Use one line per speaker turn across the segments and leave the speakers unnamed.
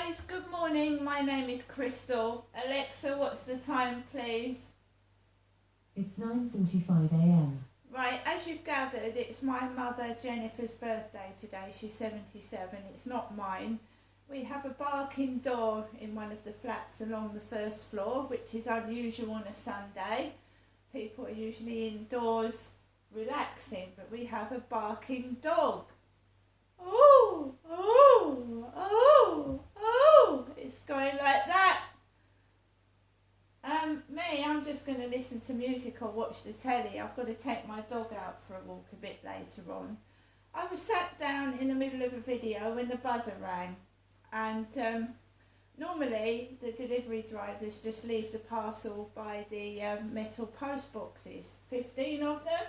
guys, good morning. My name is Crystal. Alexa, what's the time, please?
It's 9:45 a.m.
Right, as you've gathered, it's my mother Jennifer's birthday today. She's 77. It's not mine. We have a barking dog in one of the flats along the first floor, which is unusual on a Sunday. People are usually indoors relaxing, but we have a barking dog. Oh, oh, oh, oh, it's going like that. I'm just going to listen to music or watch the telly. I've got to take my dog out for a walk a bit later on. I was sat down in the middle of a video when the buzzer rang, and normally the delivery drivers just leave the parcel by the metal post boxes, 15 of them,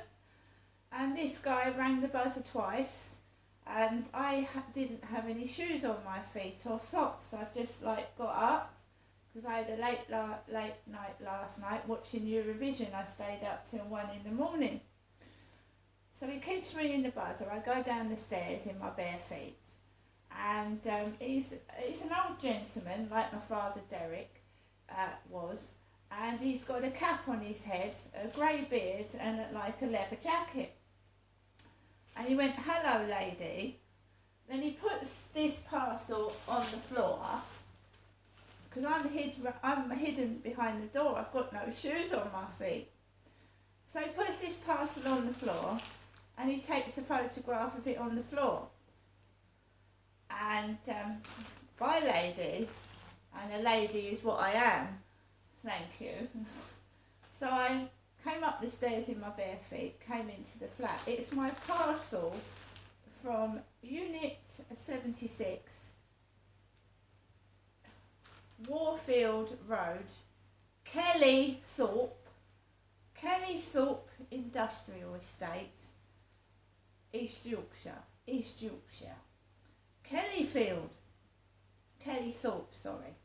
and this guy rang the buzzer twice. And I didn't have any shoes on my feet or socks. I've just got up because I had a late night last night watching Eurovision. I stayed up till 1 in the morning. So he keeps ringing the buzzer. I go down the stairs in my bare feet, and he's an old gentleman like my father Derek was, and he's got a cap on his head, a grey beard, and a leather jacket. And he went, "Hello, lady." Then he puts this parcel on the floor, because I'm hidden behind the door. I've got no shoes on my feet. So he puts this parcel on the floor, and he takes a photograph of it on the floor. And bye, lady. And a lady is what I am. Thank you. So I came up the stairs in my bare feet, came into the flat. It's my parcel from Unit 76, Warfield Road, Kelly Thorpe Industrial Estate, East Yorkshire. Kelly Thorpe, sorry.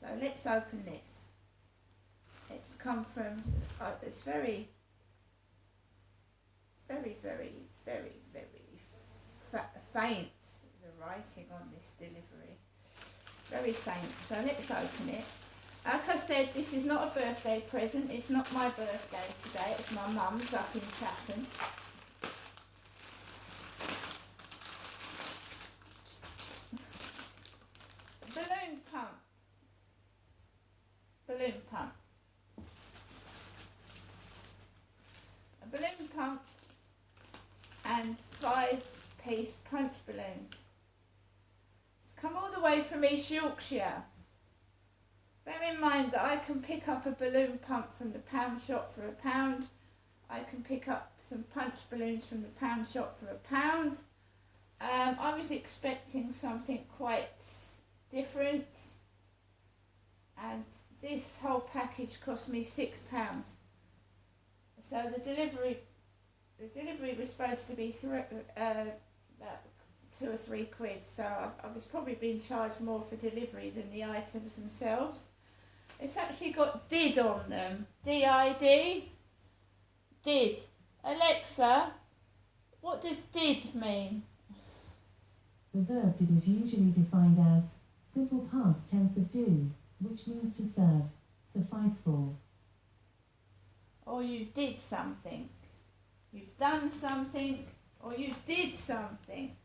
So let's open this. It's come from, it's very, very, very, very, very faint, the writing on this delivery. Very faint. So let's open it. Like I said, this is not a birthday present. It's not my birthday today. It's my mum's up in Chatham. Balloon pump. A balloon pump and 5-piece punch balloons. It's come all the way from East Yorkshire. Bear in mind that I can pick up a balloon pump from the pound shop for £1. I can pick up some punch balloons from the pound shop for £1. I was expecting something quite different, and this whole package cost me £6. So the delivery was supposed to be about £2 or £3. So I was probably being charged more for delivery than the items themselves. It's actually got DID on them. D-I-D. DID. Alexa, what does DID mean?
The verb did is usually defined as simple past tense of do, which means to serve, suffice for.
Or you did something. You've done something, or you did something.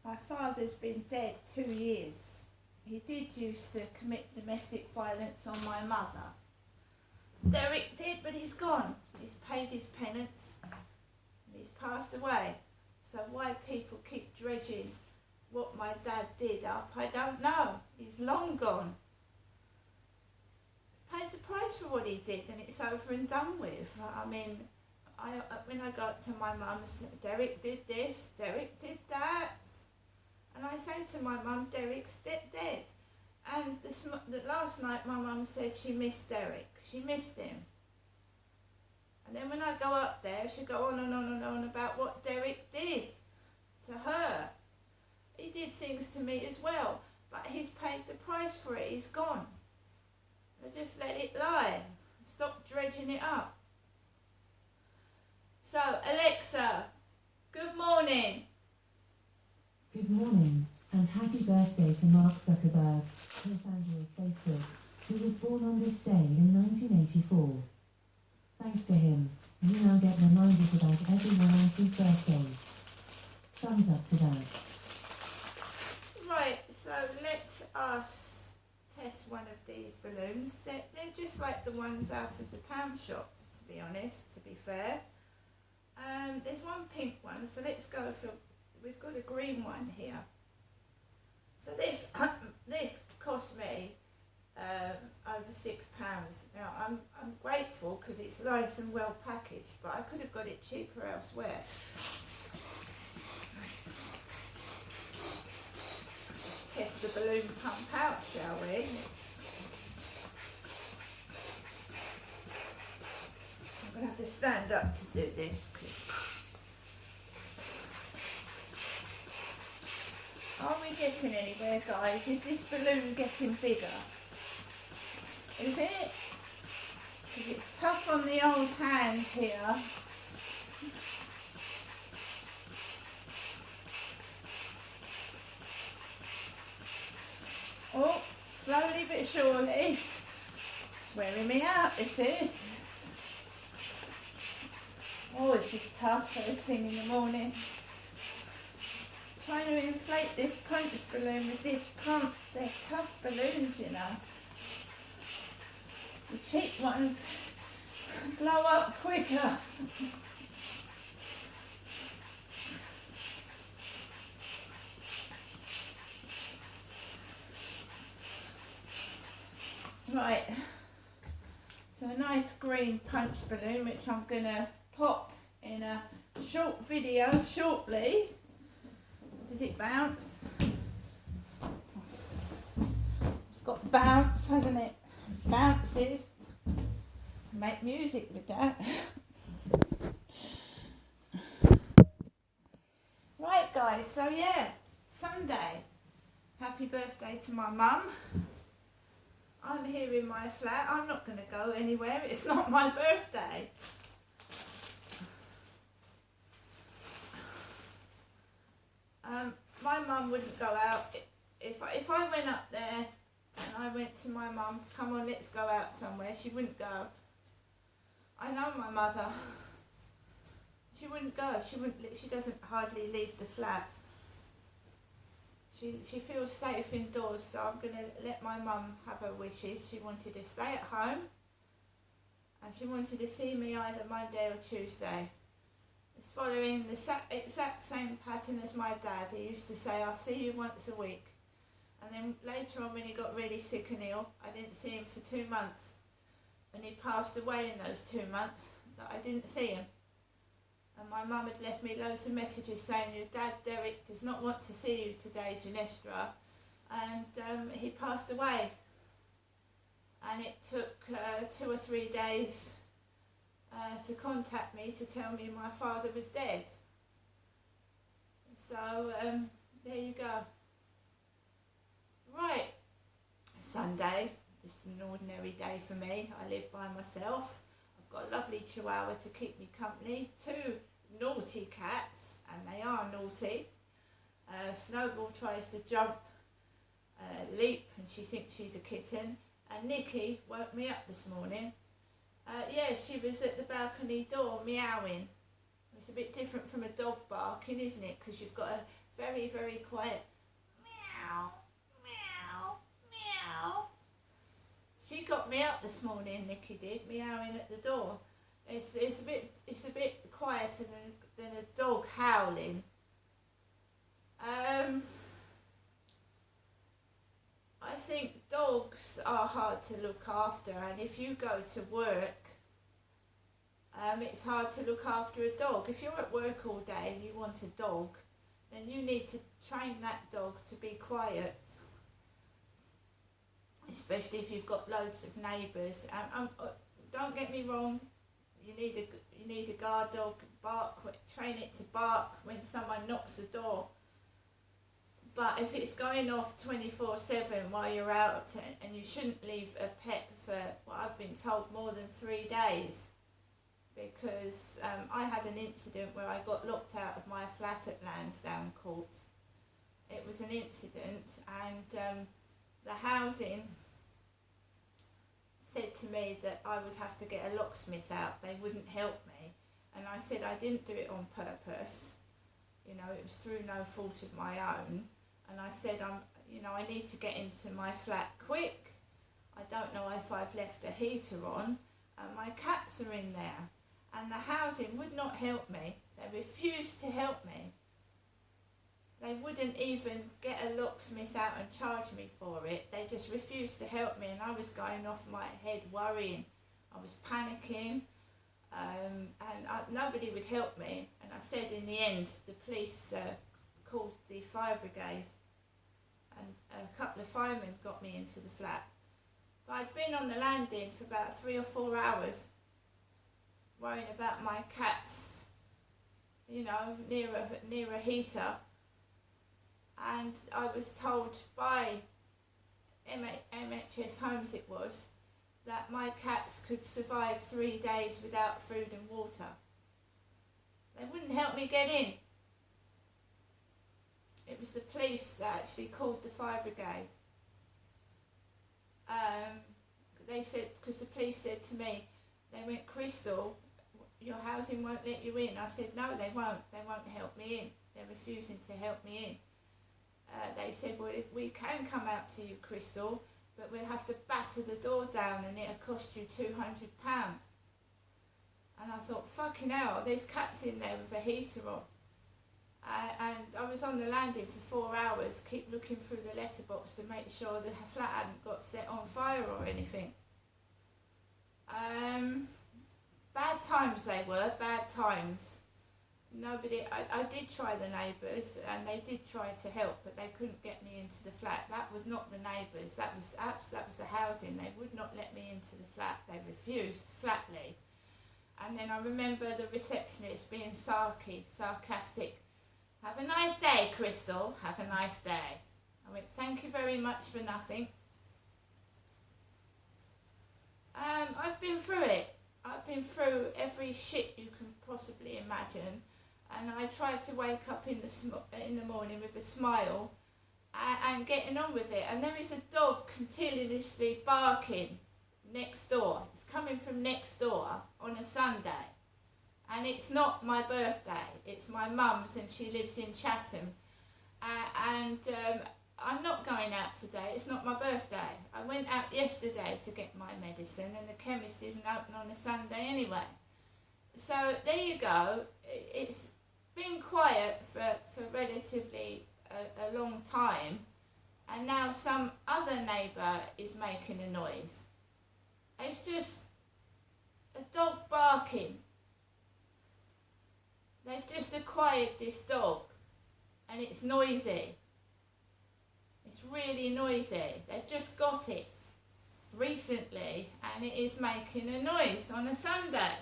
My father's been dead 2 years. He did used to commit domestic violence on my mother. Derek did, but he's gone. He's paid his penance, and he's passed away. So why people keep dredging what my dad did up, I don't know. He's long gone. Paid the price for what he did, and it's over and done with. I mean, when I got to my mum's, Derek did this, Derek did that. And I say to my mum, Derek's dead. And the last night my mum said she missed Derek. She missed him. And then when I go up there, she go on and on and on about what Derek did to her. He did things to me as well, but he's paid the price for it. He's gone. I just let it lie. Stop dredging it up. So, Alexa, good morning. morning.
Good morning, and happy birthday to Mark Zuckerberg, co-founder of Facebook, who was born on this day in 1984. Thanks to him, you now get reminders about everyone else's birthdays. Thumbs up to that.
Right, so let us test one of these balloons. They're just like the ones out of the pound shop, to be honest, to be fair. There's one pink one, so let's go for, we've got a green one here. So this cost me over £6. Now I'm grateful because it's nice and well packaged, but I could have got it cheaper elsewhere. Let's test the balloon pump out, shall we? I'm going to have to stand up to do this. Are we getting anywhere, guys? Is this balloon getting bigger? Is it? Because it's tough on the old hand here. Oh, slowly but surely. It's wearing me out, this is. Oh, it's just tough first thing in the morning. Trying to inflate this punch balloon with this pump. They're tough balloons, you know. The cheap ones blow up quicker. Right, so a nice green punch balloon which I'm going to pop in a short video shortly. Does it bounce? It's got bounce, hasn't it? Bounces. Make music with that. Right guys, so yeah, Sunday. Happy birthday to my mum. I'm here in my flat. I'm not going to go anywhere. It's not my birthday. My mum wouldn't go out. If I went up there and I went to my mum, come on, let's go out somewhere, she wouldn't go. I know my mother. She wouldn't go. She doesn't hardly leave the flat. She feels safe indoors, so I'm going to let my mum have her wishes. She wanted to stay at home and she wanted to see me either Monday or Tuesday. It's following the exact same pattern as my dad. He used to say, I'll see you once a week. And then later on when he got really sick and ill, I didn't see him for 2 months. And he passed away in those 2 months that I didn't see him. And my mum had left me loads of messages saying, your dad Derek does not want to see you today, Janestra. And he passed away. And it took 2 or 3 days to contact me to tell me my father was dead. So there you go. Right, Sunday, just an ordinary day for me. I live by myself. I've got a lovely chihuahua to keep me company, 2 naughty cats, and they are naughty. Snowball tries to jump, leap, and she thinks she's a kitten. And Nikki woke me up this morning. Yeah, she was at the balcony door meowing. It's a bit different from a dog barking, isn't it? Because you've got a very, very quiet meow, meow, meow. She got me up this morning, Nikki did, meowing at the door. It's a bit quieter than a dog howling. I think dogs are hard to look after, and if you go to work, it's hard to look after a dog. If you're at work all day and you want a dog, then you need to train that dog to be quiet, especially if you've got loads of neighbours. Don't get me wrong, you need a guard dog, train it to bark when someone knocks the door. But if it's going off 24/7 while you're out, and you shouldn't leave a pet for what I've been told more than 3 days, because I had an incident where I got locked out of my flat at Lansdowne Court. It was an incident, and the housing said to me that I would have to get a locksmith out. They wouldn't help me, and I said I didn't do it on purpose. You know, it was through no fault of my own. And I said, I need to get into my flat quick. I don't know if I've left a heater on, and my cats are in there. And the housing would not help me. They refused to help me. They wouldn't even get a locksmith out and charge me for it. They just refused to help me, and I was going off my head worrying. I was panicking, and nobody would help me. And I said in the end, the police called the fire brigade, and a couple of firemen got me into the flat. But I'd been on the landing for about 3 or 4 hours, worrying about my cats, near a heater. And I was told by MHS Homes it was, that my cats could survive 3 days without food and water. They wouldn't help me get in. It was the police that actually called the fire brigade. They said, because the police said to me, they went, "Crystal, your housing won't let you in." I said, "No, they won't. They won't help me in. They're refusing to help me in." They said, "Well, we can come out to you, Crystal, but we'll have to batter the door down and it'll cost you £200. And I thought, fucking hell, there's cats in there with a heater on. And I was on the landing for 4 hours, keep looking through the letterbox to make sure the flat hadn't got set on fire or anything. Bad times they were, bad times. I did try the neighbours, and they did try to help, but they couldn't get me into the flat. That was not the neighbours, that was the housing. They would not let me into the flat. They refused flatly. And then I remember the receptionist being sarcastic. "Have a nice day, Crystal, have a nice day." I went, "Thank you very much for nothing." I've been through it. I've been through every shit you can possibly imagine, and I tried to wake up in the morning with a smile and getting on with it. And there is a dog continuously barking next door. It's coming from next door on a Sunday, and it's not my birthday. It's my mum's, and she lives in Chatham. I'm not going out today. It's not my birthday. I went out yesterday to get my medicine, and the chemist isn't open on a Sunday anyway. So there you go. It's been quiet for relatively a long time, and now some other neighbour is making a noise. It's just a dog barking. They've just acquired this dog, and it's noisy. It's really noisy. They've just got it recently, and it is making a noise on a Sunday.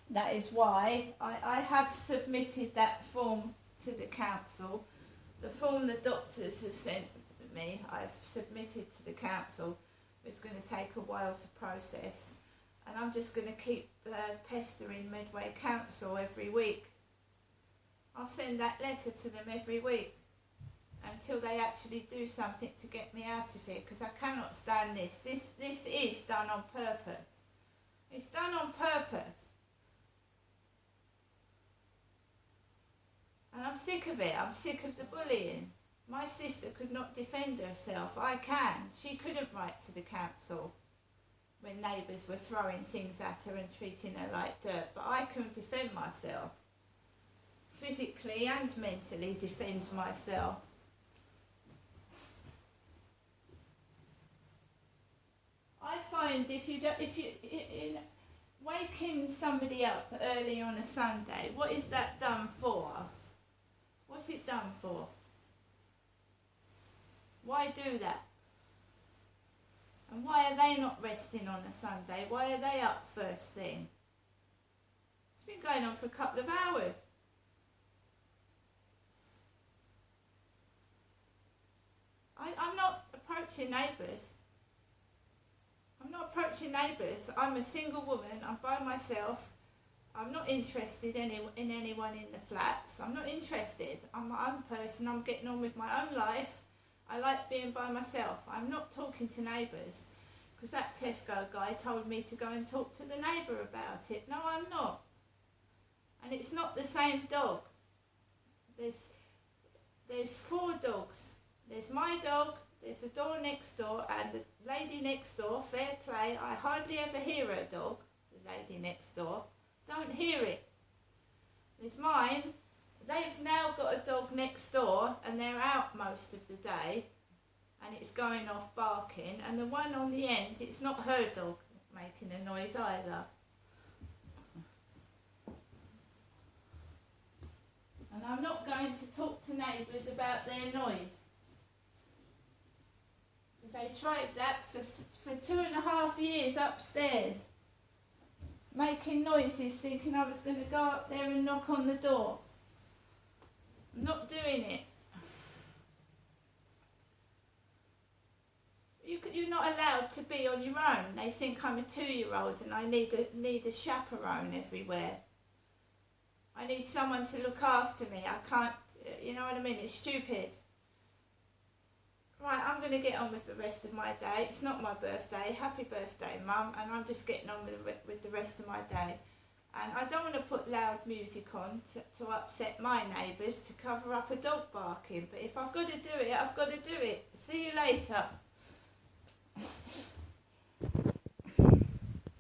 That is why I have submitted that form to the council. The form the doctors have sent me, I've submitted to the council. It's going to take a while to process. And I'm just going to keep pestering Medway Council every week. I'll send that letter to them every week until they actually do something to get me out of here, because I cannot stand this. This is done on purpose. It's done on purpose. And I'm sick of it. I'm sick of the bullying. My sister could not defend herself. I can. She couldn't write to the council when neighbours were throwing things at her and treating her like dirt, but I can defend myself. Physically and mentally defend myself. I find if you waking somebody up early on a Sunday, what is that done for? What's it done for? Why do that? And why are they not resting on a Sunday? Why are they up first thing? It's been going on for a couple of hours. approaching neighbours. I'm not approaching neighbours. I'm a single woman. I'm by myself. I'm not interested in anyone in the flats. I'm not interested. I'm my own person. I'm getting on with my own life. I like being by myself. I'm not talking to neighbours. Because that Tesco guy told me to go and talk to the neighbour about it. No, I'm not. And it's not the same dog. There's 4 dogs. There's my dog, there's the door next door, and the lady next door. Fair play. I hardly ever hear her dog, the lady next door. Don't hear it. There's mine. They've now got a dog next door, and they're out most of the day, and it's going off barking. And the one on the end, it's not her dog making a noise either. And I'm not going to talk to neighbours about their noise. Because they tried that for 2.5 years upstairs. Making noises, thinking I was going to go up there and knock on the door. I'm not doing it. You're not allowed to be on your own. They think I'm a 2-year-old and I need a chaperone everywhere. I need someone to look after me. I can't, you know what I mean? It's stupid. Right, I'm going to get on with the rest of my day. It's not my birthday. Happy birthday, Mum. And I'm just getting on with the rest of my day. And I don't want to put loud music on to upset my neighbours, to cover up a dog barking. But if I've got to do it, I've got to do it. See you later.